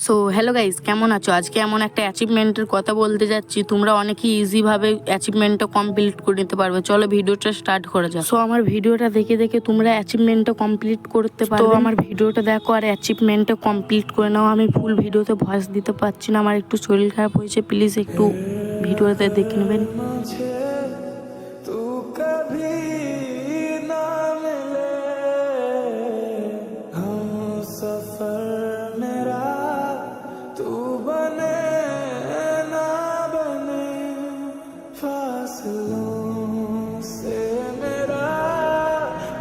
So hello guys, কেমন আছো? আজকে এমন একটা অ্যাচিভমেন্টের কথা বলতে যাচ্ছি, তোমরা অনেকেই ইজিভাবে অ্যাচিভমেন্টটা কমপ্লিট করে নিতে পারবে। চলো ভিডিওটা স্টার্ট করা যাক। সো আমার ভিডিওটা দেখে দেখে তোমরা অ্যাচিভমেন্টটা কমপ্লিট করতে পারবে। তো আমার ভিডিওটা দেখো আর অ্যাচিভমেন্টটা কমপ্লিট করে নাও। আমি ফুল ভিডিওতে ভয়েস দিতে পারছি না, আমার একটু শরীর খারাপ হয়েছে, প্লিজ একটু ভিডিওতে দেখে নেবেন। से मेरा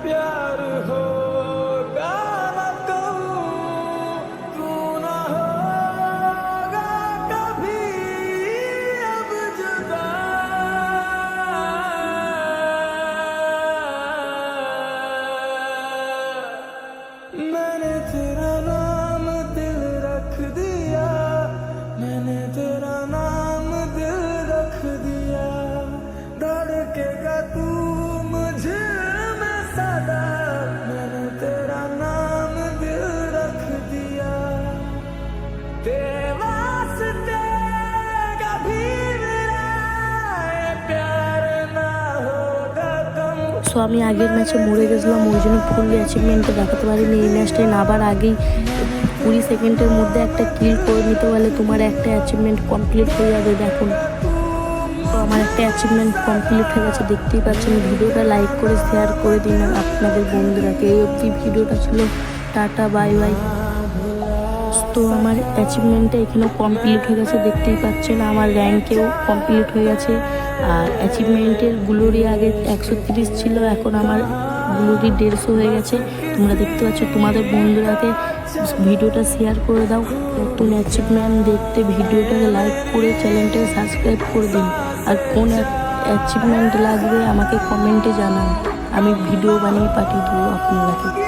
प्यार होगा न कहूँ, तू न होगा कभी अब जुदा। मैंने तेरा नाम दिल रख दिया, मैंने तेरा नाम दिल रख दिया। धड़केगा तू मुझे में सदा, मैंने तेरा नाम दिल रख दिया। तेरे वास्ते कभी मेरा ये प्यार ना होगा कम। সো আমি আগের ম্যাচে মরে গেছিলাম, ওই জন্য ফুল অ্যাচিভমেন্টটা দেখাতে পারিনি। এই ম্যাচটায় নাবার আগেই 20 সেকেন্ডের মধ্যে একটা কিল করে নিতে পারলে তোমার একটা অ্যাচিভমেন্ট কমপ্লিট হয়ে যাবে। দেখুন, তো আমার একটা অ্যাচিভমেন্ট কমপ্লিট হয়ে গেছে, দেখতেই পাচ্ছেন। ভিডিওটা লাইক করে শেয়ার করে দিন আপনাদের বন্ধুরাকে। এই অবধি ভিডিওটা ছিল, টাটা বাই বাই। তো আমার অ্যাচিভমেন্টটা এখানেও কমপ্লিট হয়ে গেছে, দেখতেই পাচ্ছেন। আমার র্যাঙ্কেও কমপ্লিট হয়ে গেছে। আর অ্যাচিভমেন্টের গ্লোরি আগে 130 ছিল, এখন আমার গ্লোরি 150 হয়ে গেছে। তোমরা দেখতে পাচ্ছ, তোমাদের বন্ধুরাকে ভিডিওটা শেয়ার করে দাও। নতুন অ্যাচিভমেন্ট দেখতে ভিডিওটাকে লাইক করে চ্যানেলটাকে সাবস্ক্রাইব করে দিন। আর কোন অ্যাচিভমেন্ট লাগবে আমাকে কমেন্টে জানান, আমি ভিডিও বানিয়ে পাঠিয়ে দেবো আপনাদেরকে।